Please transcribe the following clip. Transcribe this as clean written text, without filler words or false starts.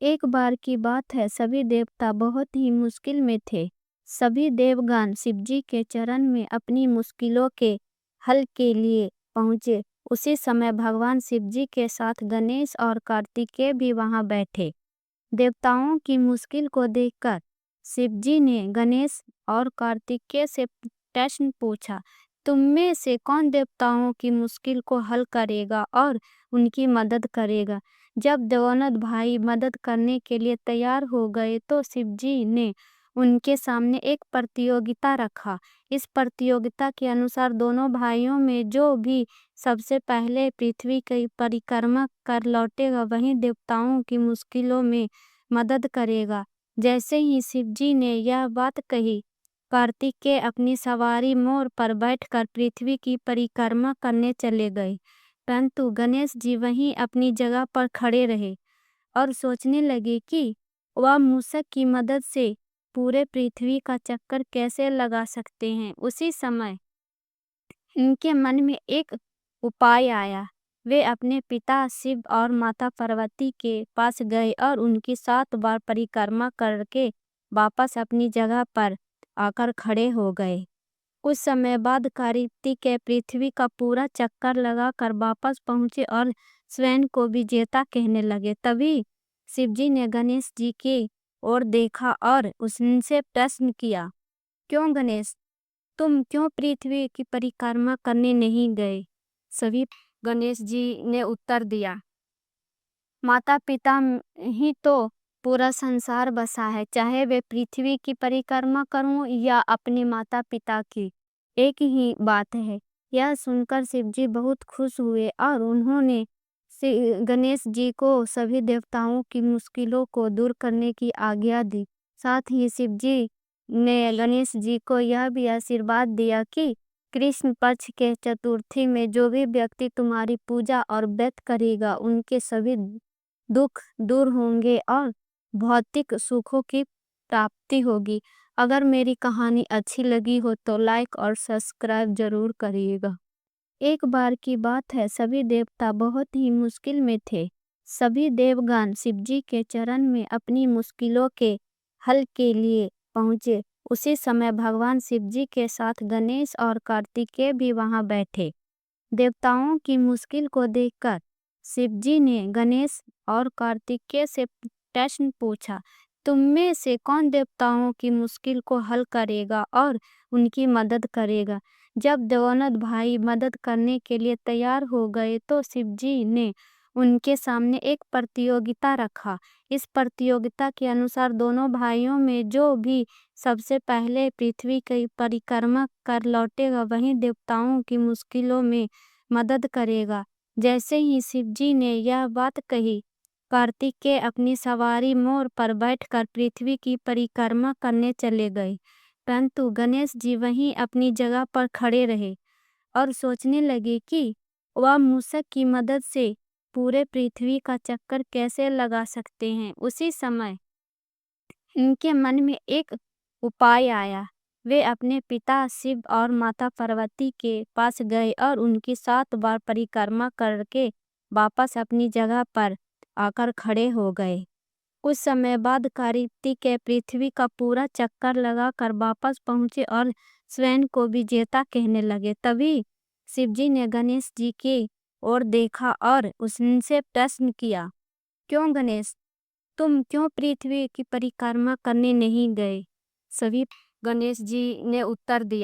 एक बार की बात है, सभी देवता बहुत ही मुश्किल में थे। सभी देवगण शिवजी के चरण में अपनी मुश्किलों के हल के लिए पहुँचे। उसी समय भगवान शिवजी के साथ गणेश और कार्तिकेय भी वहां बैठे। देवताओं की मुश्किल को देखकर शिवजी ने गणेश और कार्तिकेय से प्रश्न पूछा, तुम में से कौन देवताओं की मुश्किल को हल करेगा और उनकी मदद करेगा। जब दोनों भाई मदद करने के लिए तैयार हो गए तो शिवजी ने उनके सामने एक प्रतियोगिता रखा। इस प्रतियोगिता के अनुसार दोनों भाइयों में जो भी सबसे पहले पृथ्वी की परिक्रमा कर लौटेगा वही देवताओं की मुश्किलों में मदद करेगा। जैसे ही शिवजी ने यह बात कही, कार्तिकेय अपनी सवारी मोर पर बैठकर पृथ्वी की परिक्रमा करने चले गए, परंतु गणेश जी वहीं अपनी जगह पर खड़े रहे और सोचने लगे कि वह मूषक की मदद से पूरे पृथ्वी का चक्कर कैसे लगा सकते हैं। उसी समय इनके मन में एक उपाय आया। वे अपने पिता शिव और माता पार्वती के पास गए और उनकी 7 बार परिक्रमा करके वापस अपनी जगह पर आकर खड़े हो गए। कुछ समय बाद कार्तिकेय पृथ्वी का पूरा चक्कर लगाकर वापस पहुंचे और स्वयं को विजेता कहने लगे। तभी शिवजी ने गणेश जी की ओर देखा और उनसे प्रश्न किया, क्यों गणेश, तुम क्यों पृथ्वी की परिक्रमा करने नहीं गए। सभी गणेश जी ने उत्तर दिया, माता पिता ही तो पूरा संसार बसा है, चाहे वे पृथ्वी की परिक्रमा करूं या अपने माता पिता की, एक ही बात है। यह सुनकर शिवजी बहुत खुश हुए और उन्होंने गणेश जी को सभी देवताओं की मुश्किलों को दूर करने की आज्ञा दी। साथ ही शिवजी ने गणेश जी को यह भी आशीर्वाद दिया कि कृष्ण पक्ष के चतुर्थी में जो भी व्यक्ति तुम्हारी पूजा और व्रत करेगा उनके सभी दुख दूर होंगे और भौतिक सुखों की प्राप्ति होगी। अगर मेरी कहानी अच्छी लगी हो तो लाइक और सब्सक्राइब जरूर करिएगा। एक बार की बात है, सभी देवता बहुत ही मुश्किल में थे। सभी देवगण शिवजी के चरण में अपनी मुश्किलों के हल के लिए पहुँचे। उसी समय भगवान शिवजी के साथ गणेश और कार्तिकेय भी वहां बैठे। देवताओं की मुश्किल को देखकर शिवजी ने गणेश और कार्तिकेय से प्रश्न पूछा, तुम में से कौन देवताओं की मुश्किल को हल करेगा और उनकी मदद करेगा। जब दोनों भाई मदद करने के लिए तैयार हो गए तो शिवजी ने उनके सामने एक प्रतियोगिता रखा। इस प्रतियोगिता के अनुसार दोनों भाइयों में जो भी सबसे पहले पृथ्वी की परिक्रमा कर लौटेगा वही देवताओं की मुश्किलों में मदद करेगा। जैसे ही शिवजी ने यह बात कही, कार्तिकेय अपनी सवारी मोर पर बैठकर पृथ्वी की परिक्रमा करने चले गए, परंतु गणेश जी वहीं अपनी जगह पर खड़े रहे और सोचने लगे कि वह मूषक की मदद से पूरे पृथ्वी का चक्कर कैसे लगा सकते हैं। उसी समय इनके मन में एक उपाय आया। वे अपने पिता शिव और माता पार्वती के पास गए और उनकी 7 बार परिक्रमा करके वापस अपनी जगह पर आकर खड़े हो गए। कुछ समय बाद कार्तिकेय पृथ्वी का पूरा चक्कर लगाकर वापस पहुंचे और स्वयं को विजेता कहने लगे। तभी शिवजी ने गणेश जी की ओर देखा और उनसे प्रश्न किया, क्यों गणेश, तुम क्यों पृथ्वी की परिक्रमा करने नहीं गए। सभी गणेश जी ने उत्तर दिया,